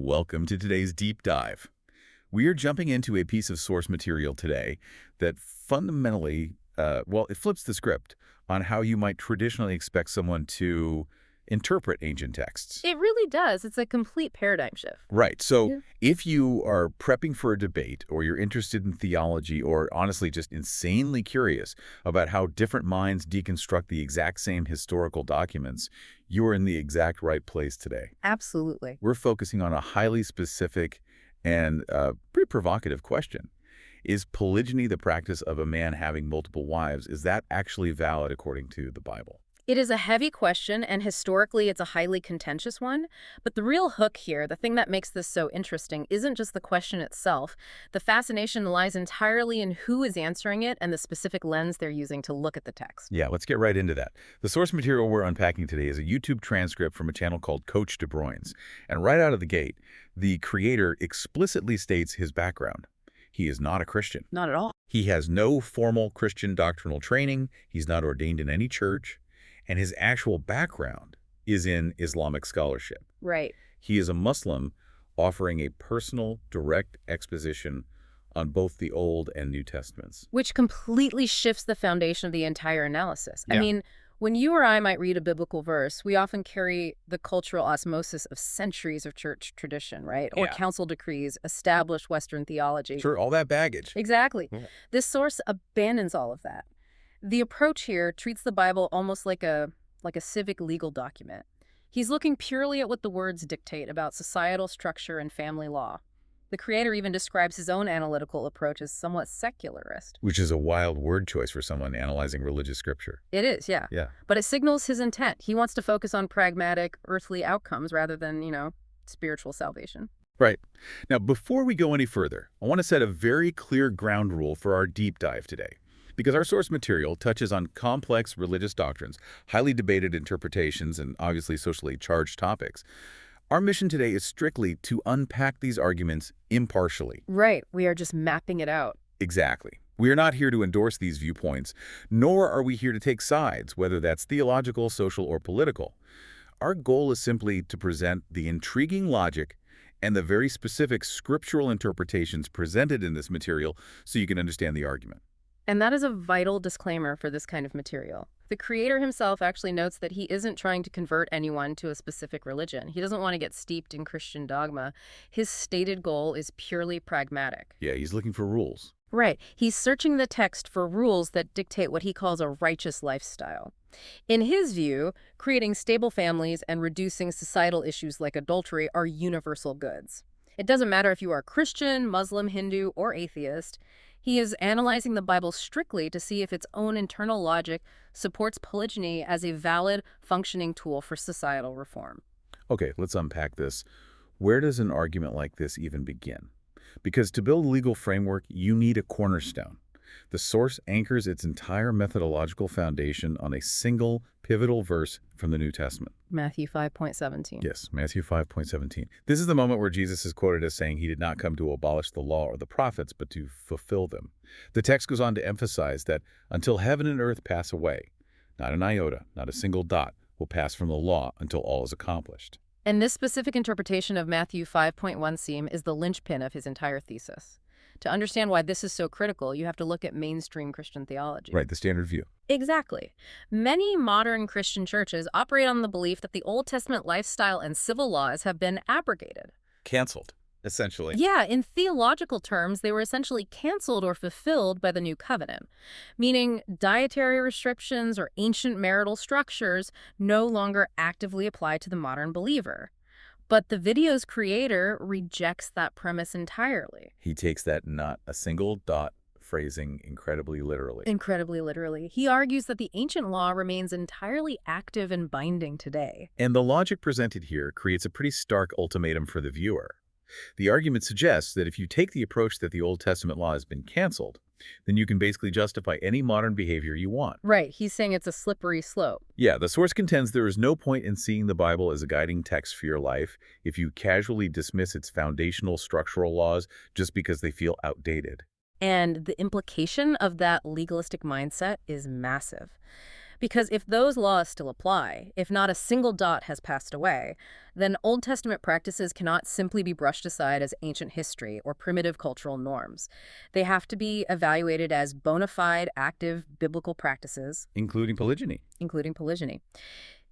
Welcome to today's deep dive. We are jumping into a piece of source material today that fundamentally, it flips the script on how you might traditionally expect someone to interpret ancient texts. It really does. It's a complete paradigm shift. Right. So Yeah. if you are prepping for a debate, or you're interested in theology, or honestly just insanely curious about how different minds deconstruct the exact same historical documents, you're in the exact right place today. Absolutely. We're focusing on a highly specific and pretty provocative question. Is polygyny, the practice of a man having multiple wives, is that actually valid according to the Bible? It is a heavy question, and historically it's a highly contentious one. But the real hook here, the thing that makes this so interesting, isn't just the question itself. The fascination lies entirely in who is answering it and the specific lens they're using to look at the text. Yeah, let's get right into that. The source material we're unpacking today is a YouTube transcript from a channel called Coach De Bruyns. And right out of the gate, the creator explicitly states his background. He is not a Christian. Not at all. He has no formal Christian doctrinal training. He's not ordained in any church. And his actual background is in Islamic scholarship. Right. He is a Muslim offering a personal, direct exposition on both the Old and New Testaments. Which completely shifts the foundation of the entire analysis. Yeah. I mean, when you or I might read a biblical verse, we often carry the cultural osmosis of centuries of church tradition, right? Or Yeah. council decrees, established Western theology. Sure, all that baggage. Exactly. Yeah. This source abandons all of that. The approach here treats the Bible almost like a civic legal document. He's looking purely at what the words dictate about societal structure and family law. The creator even describes his own analytical approach as somewhat secularist. Which is a wild word choice for someone analyzing religious scripture. It is, yeah. Yeah. But it signals his intent. He wants to focus on pragmatic, earthly outcomes rather than, spiritual salvation. Right. Now, before we go any further, I want to set a very clear ground rule for our deep dive today. Because our source material touches on complex religious doctrines, highly debated interpretations, and obviously socially charged topics, our mission today is strictly to unpack these arguments impartially. Right. We are just mapping it out. Exactly. We are not here to endorse these viewpoints, nor are we here to take sides, whether that's theological, social, or political. Our goal is simply to present the intriguing logic and the very specific scriptural interpretations presented in this material so you can understand the argument. And that is a vital disclaimer for this kind of material. The creator himself actually notes that he isn't trying to convert anyone to a specific religion. He doesn't want to get steeped in Christian dogma. His stated goal is purely pragmatic. Yeah, he's looking for rules. Right. He's searching the text for rules that dictate what he calls a righteous lifestyle. In his view, creating stable families and reducing societal issues like adultery are universal goods. It doesn't matter if you are Christian, Muslim, Hindu, or atheist. He is analyzing the Bible strictly to see if its own internal logic supports polygyny as a valid, functioning tool for societal reform. Okay, let's unpack this. Where does an argument like this even begin? Because to build a legal framework, you need a cornerstone. The source anchors its entire methodological foundation on a single pivotal verse from the New Testament. Matthew 5.17. Yes, Matthew 5.17. This is the moment where Jesus is quoted as saying he did not come to abolish the law or the prophets, but to fulfill them. The text goes on to emphasize that until heaven and earth pass away, not an iota, not a single dot, will pass from the law until all is accomplished. And this specific interpretation of Matthew 5.1 is the linchpin of his entire thesis. To understand why this is so critical, you have to look at mainstream Christian theology. Right, the standard view. Exactly. Many modern Christian churches operate on the belief that the Old Testament lifestyle and civil laws have been abrogated. Canceled, essentially. Yeah, in theological terms, they were essentially canceled or fulfilled by the New Covenant, meaning dietary restrictions or ancient marital structures no longer actively apply to the modern believer. But the video's creator rejects that premise entirely. He takes that not a single dot phrasing incredibly literally. Incredibly literally. He argues that the ancient law remains entirely active and binding today. And the logic presented here creates a pretty stark ultimatum for the viewer. The argument suggests that if you take the approach that the Old Testament law has been canceled, then you can basically justify any modern behavior you want. Right. He's saying it's a slippery slope. Yeah, the source contends there is no point in seeing the Bible as a guiding text for your life if you casually dismiss its foundational structural laws just because they feel outdated. And the implication of that legalistic mindset is massive. Because if those laws still apply, if not a single dot has passed away, then Old Testament practices cannot simply be brushed aside as ancient history or primitive cultural norms. They have to be evaluated as bona fide, active biblical practices, Including polygyny. including polygyny.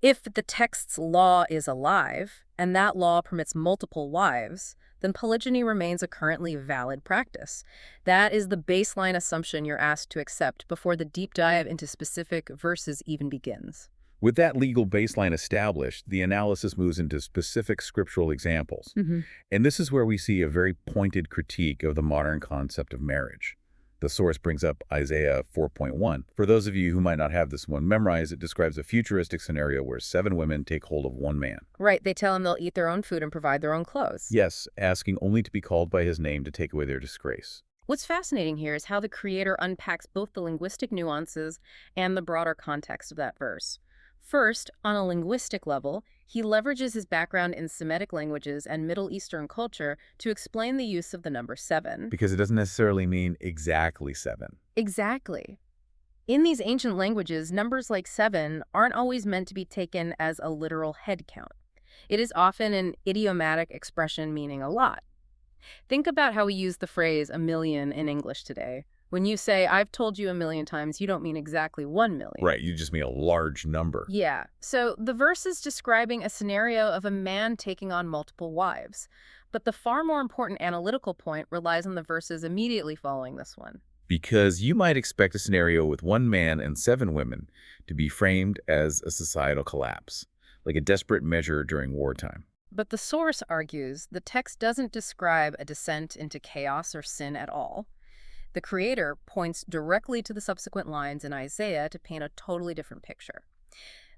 If the text's law is alive, and that law permits multiple wives, then polygyny remains a currently valid practice. That is the baseline assumption you're asked to accept before the deep dive into specific verses even begins. With that legal baseline established, the analysis moves into specific scriptural examples. And this is where we see a very pointed critique of the modern concept of marriage. The source brings up Isaiah 4.1. For those of you who might not have this one memorized, it describes a futuristic scenario where 7 women take hold of one man. Right, they tell him they'll eat their own food and provide their own clothes. Yes, asking only to be called by his name to take away their disgrace. What's fascinating here is how the creator unpacks both the linguistic nuances and the broader context of that verse. First, on a linguistic level, he leverages his background in Semitic languages and Middle Eastern culture to explain the use of the number 7. Because it doesn't necessarily mean exactly 7. Exactly. In these ancient languages, numbers like 7 aren't always meant to be taken as a literal head count. It is often an idiomatic expression meaning a lot. Think about how we use the phrase a million in English today. When you say, I've told you a million times, you don't mean exactly 1 million. Right, you just mean a large number. Yeah, so the verse is describing a scenario of a man taking on multiple wives. But the far more important analytical point relies on the verses immediately following this one. Because you might expect a scenario with 1 man and 7 women to be framed as a societal collapse, like a desperate measure during wartime. But the source argues the text doesn't describe a descent into chaos or sin at all. The creator points directly to the subsequent lines in Isaiah to paint a totally different picture.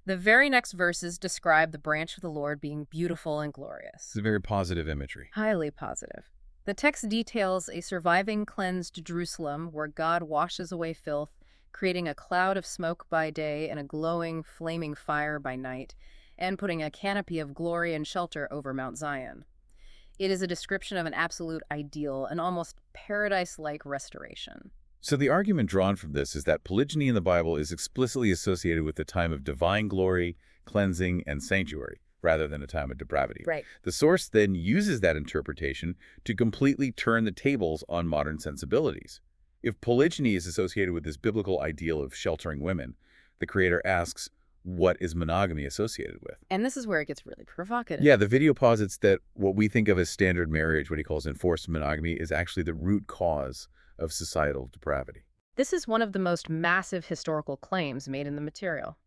The very next verses describe the branch of the Lord being beautiful and glorious. It's a very positive imagery. Highly positive. The text details a surviving cleansed Jerusalem where God washes away filth, creating a cloud of smoke by day and a glowing, flaming fire by night, and putting a canopy of glory and shelter over Mount Zion. It is a description of an absolute ideal, an almost paradise-like restoration. So the argument drawn from this is that polygyny in the Bible is explicitly associated with the time of divine glory, cleansing, and sanctuary, rather than a time of depravity. Right. The source then uses that interpretation to completely turn the tables on modern sensibilities. If polygyny is associated with this biblical ideal of sheltering women, the creator asks, what is monogamy associated with? And this is where it gets really provocative. Yeah, the video posits that what we think of as standard marriage, what he calls enforced monogamy, is actually the root cause of societal depravity. This is one of the most massive historical claims made in the material.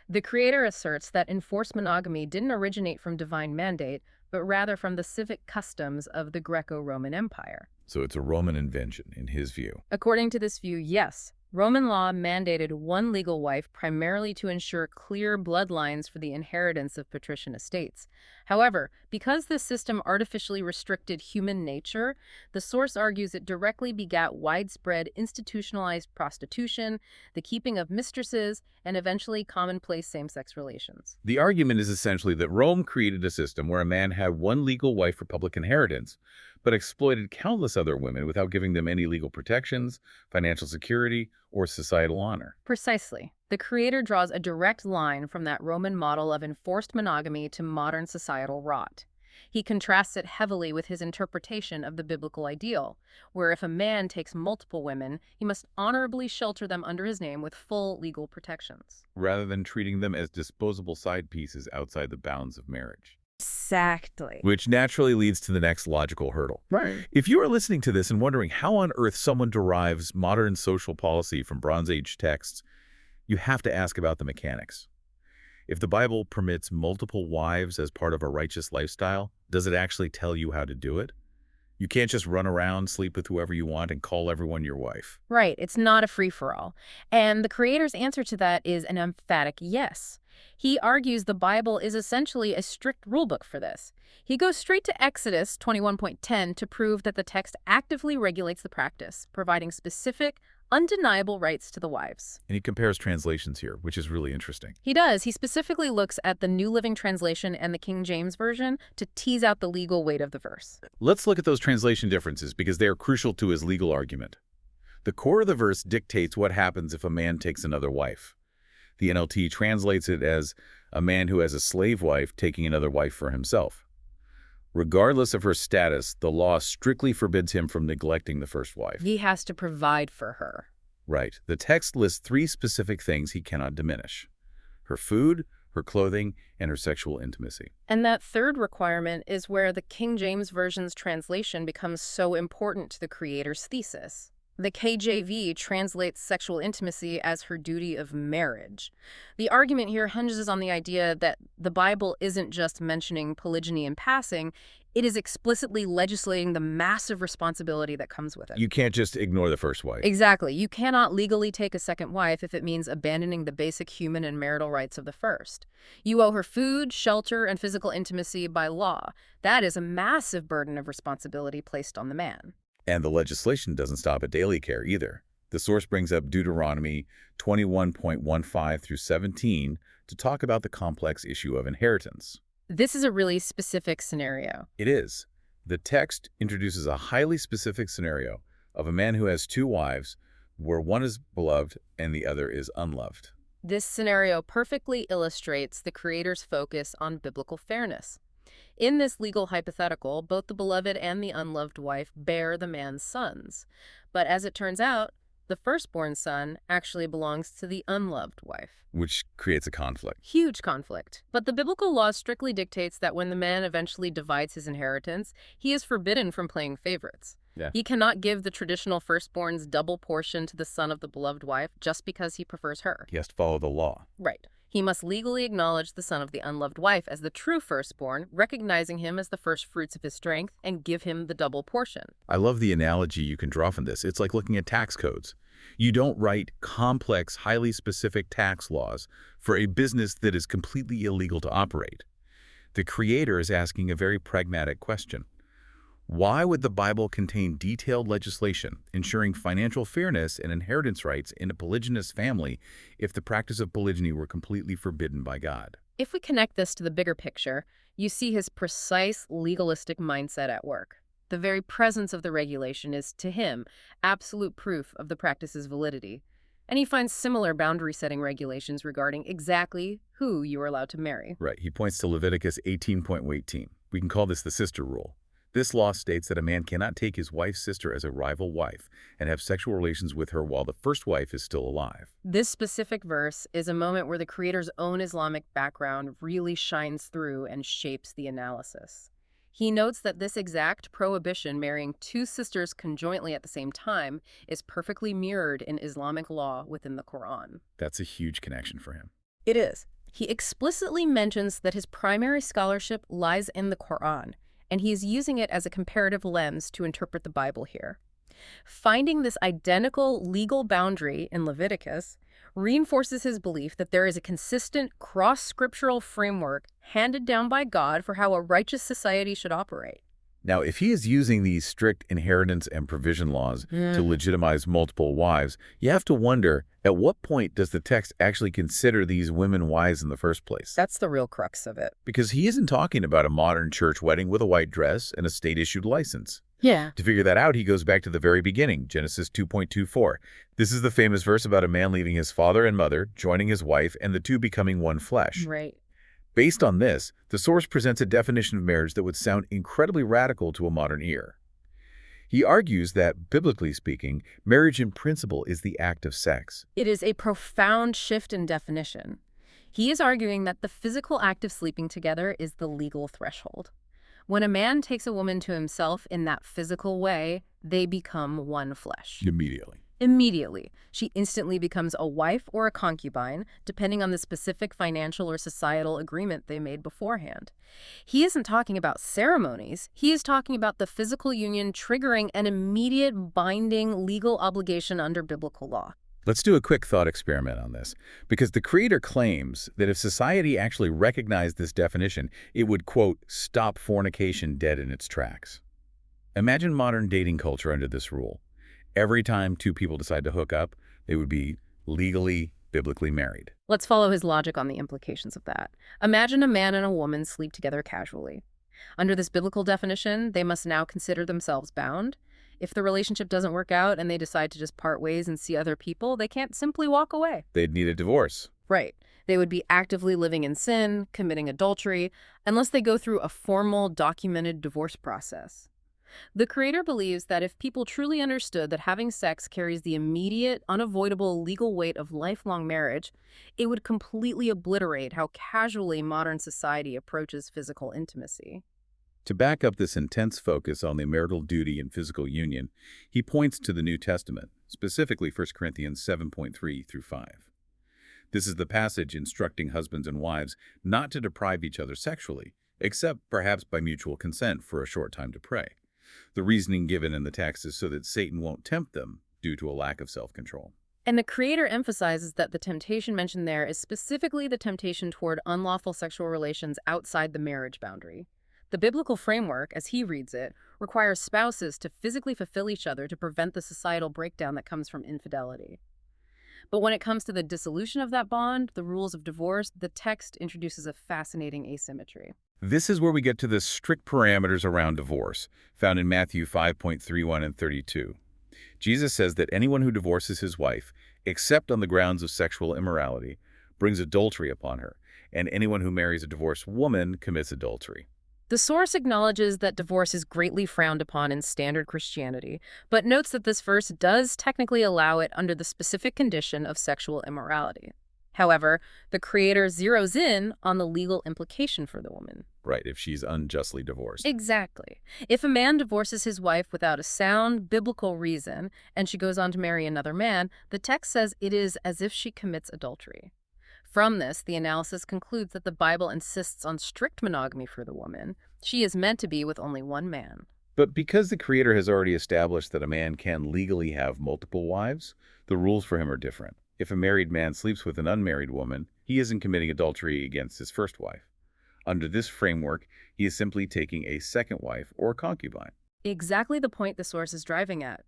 The creator asserts that enforced monogamy didn't originate from divine mandate, but rather from the civic customs of the Greco-Roman Empire. So it's a Roman invention, in his view. According to this view, yes. Roman law mandated one legal wife primarily to ensure clear bloodlines for the inheritance of patrician estates. However, because this system artificially restricted human nature, the source argues it directly begat widespread institutionalized prostitution, the keeping of mistresses, and eventually commonplace same-sex relations. The argument is essentially that Rome created a system where a man had one legal wife for public inheritance, but exploited countless other women without giving them any legal protections, financial security, or societal honor. Precisely. The creator draws a direct line from that Roman model of enforced monogamy to modern societal rot. He contrasts it heavily with his interpretation of the biblical ideal, where if a man takes multiple women, he must honorably shelter them under his name with full legal protections. Rather than treating them as disposable side pieces outside the bounds of marriage. Exactly. Which naturally leads to the next logical hurdle. Right. If you are listening to this and wondering how on earth someone derives modern social policy from Bronze Age texts, you have to ask about the mechanics. If the Bible permits multiple wives as part of a righteous lifestyle, does it actually tell you how to do it? You can't just run around, sleep with whoever you want, and call everyone your wife. Right. It's not a free-for-all. And the creator's answer to that is an emphatic yes. He argues the Bible is essentially a strict rulebook for this. He goes straight to Exodus 21.10 to prove that the text actively regulates the practice, providing specific, undeniable rights to the wives. And he compares translations here, which is really interesting. He does. He specifically looks at the New Living Translation and the King James Version to tease out the legal weight of the verse. Let's look at those translation differences because they are crucial to his legal argument. The core of the verse dictates what happens if a man takes another wife. The NLT translates it as a man who has a slave wife taking another wife for himself. Regardless of her status, the law strictly forbids him from neglecting the first wife. He has to provide for her. Right. The text lists 3 specific things he cannot diminish: her food, her clothing, and her sexual intimacy. And that third requirement is where the King James Version's translation becomes so important to the creator's thesis. The KJV translates sexual intimacy as her duty of marriage. The argument here hinges on the idea that the Bible isn't just mentioning polygyny in passing, it is explicitly legislating the massive responsibility that comes with it. You can't just ignore the first wife. Exactly. You cannot legally take a second wife if it means abandoning the basic human and marital rights of the first. You owe her food, shelter, and physical intimacy by law. That is a massive burden of responsibility placed on the man. And the legislation doesn't stop at daily care either. The source brings up Deuteronomy 21.15 through 17 to talk about the complex issue of inheritance. This is a really specific scenario. It is. The text introduces a highly specific scenario of a man who has 2 wives, where one is beloved and the other is unloved. This scenario perfectly illustrates the creator's focus on biblical fairness. In this legal hypothetical, both the beloved and the unloved wife bear the man's sons. But as it turns out, the firstborn son actually belongs to the unloved wife. Which creates a conflict. Huge conflict. But the biblical law strictly dictates that when the man eventually divides his inheritance, he is forbidden from playing favorites. Yeah. He cannot give the traditional firstborn's double portion to the son of the beloved wife just because he prefers her. He has to follow the law. Right. He must legally acknowledge the son of the unloved wife as the true firstborn, recognizing him as the first fruits of his strength, and give him the double portion. I love the analogy you can draw from this. It's like looking at tax codes. You don't write complex, highly specific tax laws for a business that is completely illegal to operate. The creator is asking a very pragmatic question. Why would the Bible contain detailed legislation ensuring financial fairness and inheritance rights in a polygynous family if the practice of polygyny were completely forbidden by God? If we connect this to the bigger picture, you see his precise legalistic mindset at work. The very presence of the regulation is, to him, absolute proof of the practice's validity. And he finds similar boundary-setting regulations regarding exactly who you are allowed to marry. Right. He points to Leviticus 18.18. We can call this the sister rule. This law states that a man cannot take his wife's sister as a rival wife and have sexual relations with her while the first wife is still alive. This specific verse is a moment where the creator's own Islamic background really shines through and shapes the analysis. He notes that this exact prohibition marrying 2 sisters conjointly at the same time is perfectly mirrored in Islamic law within the Quran. That's a huge connection for him. It is. He explicitly mentions that his primary scholarship lies in the Quran, and he is using it as a comparative lens to interpret the Bible here. Finding this identical legal boundary in Leviticus reinforces his belief that there is a consistent cross-scriptural framework handed down by God for how a righteous society should operate. Now, if he is using these strict inheritance and provision laws to legitimize multiple wives, you have to wonder, at what point does the text actually consider these women wives in the first place? That's the real crux of it. Because he isn't talking about a modern church wedding with a white dress and a state-issued license. Yeah. To figure that out, he goes back to the very beginning, Genesis 2.24. This is the famous verse about a man leaving his father and mother, joining his wife, and the 2 becoming one flesh. Right. Based on this, the source presents a definition of marriage that would sound incredibly radical to a modern ear. He argues that, biblically speaking, marriage in principle is the act of sex. It is a profound shift in definition. He is arguing that the physical act of sleeping together is the legal threshold. When a man takes a woman to himself in that physical way, they become one flesh. Immediately. She instantly becomes a wife or a concubine, depending on the specific financial or societal agreement they made beforehand. He isn't talking about ceremonies. He is talking about the physical union triggering an immediate binding legal obligation under biblical law. Let's do a quick thought experiment on this, because the creator claims that if society actually recognized this definition, it would, quote, stop fornication dead in its tracks. Imagine modern dating culture under this rule. Every time 2 people decide to hook up, they would be legally, biblically married. Let's follow his logic on the implications of that. Imagine a man and a woman sleep together casually. Under this biblical definition, they must now consider themselves bound. If the relationship doesn't work out and they decide to just part ways and see other people, they can't simply walk away. They'd need a divorce. Right. They would be actively living in sin, committing adultery, unless they go through a formal, documented divorce process. The creator believes that if people truly understood that having sex carries the immediate, unavoidable legal weight of lifelong marriage, it would completely obliterate how casually modern society approaches physical intimacy. To back up this intense focus on the marital duty and physical union, he points to the New Testament, specifically 1 Corinthians 7:3 through 5. This is the passage instructing husbands and wives not to deprive each other sexually, except perhaps by mutual consent for a short time to pray. The reasoning given in the text is so that Satan won't tempt them due to a lack of self-control. And the creator emphasizes that the temptation mentioned there is specifically the temptation toward unlawful sexual relations outside the marriage boundary. The biblical framework, as he reads it, requires spouses to physically fulfill each other to prevent the societal breakdown that comes from infidelity. But when it comes to the dissolution of that bond, the rules of divorce, the text introduces a fascinating asymmetry. This is where we get to the strict parameters around divorce, found in Matthew 5:31 and 32. Jesus says that anyone who divorces his wife, except on the grounds of sexual immorality, brings adultery upon her, and anyone who marries a divorced woman commits adultery. The source acknowledges that divorce is greatly frowned upon in standard Christianity, but notes that this verse does technically allow it under the specific condition of sexual immorality. However, the creator zeroes in on the legal implication for the woman. Right, if she's unjustly divorced. Exactly. If a man divorces his wife without a sound biblical reason and she goes on to marry another man, the text says it is as if she commits adultery. From this, the analysis concludes that the Bible insists on strict monogamy for the woman. She is meant to be with only one man. But because the Creator has already established that a man can legally have multiple wives, the rules for him are different. If a married man sleeps with an unmarried woman, he isn't committing adultery against his first wife. Under this framework, he is simply taking a second wife or concubine. Exactly the point the source is driving at.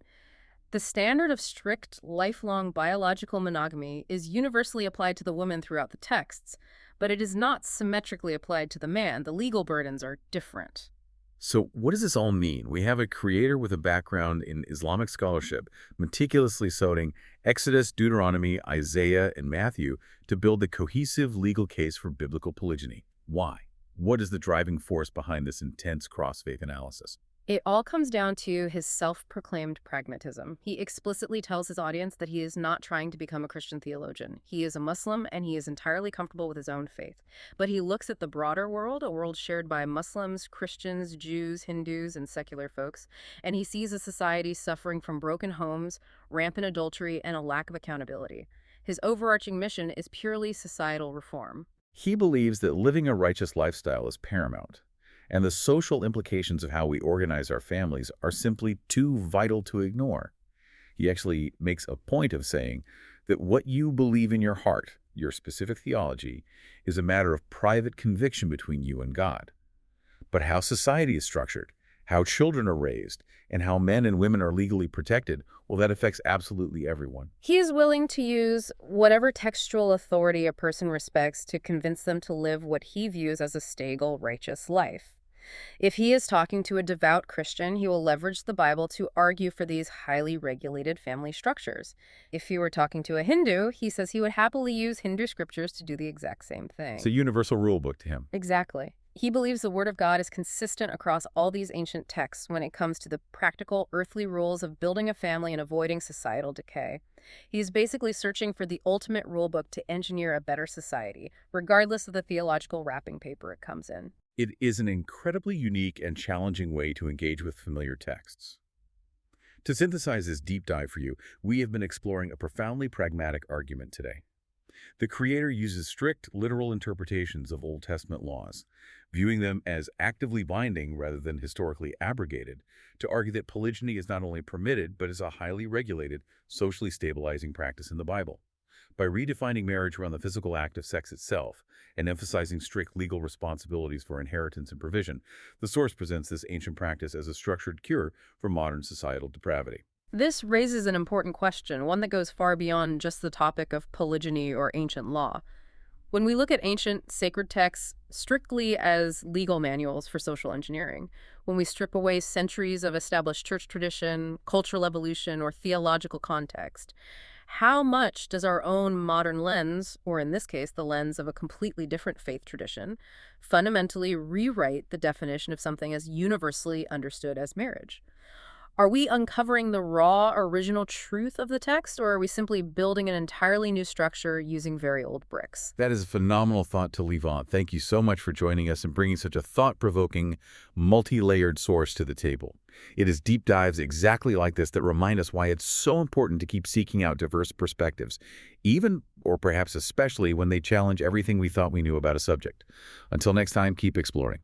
The standard of strict, lifelong biological monogamy is universally applied to the woman throughout the texts, but it is not symmetrically applied to the man. The legal burdens are different. So what does this all mean? We have a creator with a background in Islamic scholarship, meticulously citing Exodus, Deuteronomy, Isaiah, and Matthew to build a cohesive legal case for biblical polygyny. Why? What is the driving force behind this intense cross-faith analysis? It all comes down to his self-proclaimed pragmatism. He explicitly tells his audience that he is not trying to become a Christian theologian. He is a Muslim, and he is entirely comfortable with his own faith. But he looks at the broader world, a world shared by Muslims, Christians, Jews, Hindus, and secular folks, and he sees a society suffering from broken homes, rampant adultery, and a lack of accountability. His overarching mission is purely societal reform. He believes that living a righteous lifestyle is paramount, and the social implications of how we organize our families are simply too vital to ignore. He actually makes a point of saying that what you believe in your heart, your specific theology, is a matter of private conviction between you and God. But how society is structured, how children are raised, and how men and women are legally protected, well, that affects absolutely everyone. He is willing to use whatever textual authority a person respects to convince them to live what he views as a stable, righteous life. If he is talking to a devout Christian, he will leverage the Bible to argue for these highly regulated family structures. If he were talking to a Hindu, he says he would happily use Hindu scriptures to do the exact same thing. It's a universal rule book to him. Exactly. He believes the Word of God is consistent across all these ancient texts when it comes to the practical, earthly rules of building a family and avoiding societal decay. He is basically searching for the ultimate rule book to engineer a better society, regardless of the theological wrapping paper it comes in. It is an incredibly unique and challenging way to engage with familiar texts. To synthesize this deep dive for you, we have been exploring a profoundly pragmatic argument today. The Creator uses strict, literal interpretations of Old Testament laws, viewing them as actively binding rather than historically abrogated, to argue that polygyny is not only permitted, but is a highly regulated, socially stabilizing practice in the Bible. By redefining marriage around the physical act of sex itself and emphasizing strict legal responsibilities for inheritance and provision, the source presents this ancient practice as a structured cure for modern societal depravity. This raises an important question, one that goes far beyond just the topic of polygyny or ancient law. When we look at ancient sacred texts strictly as legal manuals for social engineering, when we strip away centuries of established church tradition, cultural evolution, or theological context, How much does our own modern lens, or in this case, the lens of a completely different faith tradition, fundamentally rewrite the definition of something as universally understood as marriage? Are we uncovering the raw, original truth of the text, or are we simply building an entirely new structure using very old bricks? That is a phenomenal thought to leave on. Thank you so much for joining us and bringing such a thought-provoking, multi-layered source to the table. It is deep dives exactly like this that remind us why it's so important to keep seeking out diverse perspectives, even, or perhaps especially, when they challenge everything we thought we knew about a subject. Until next time, keep exploring.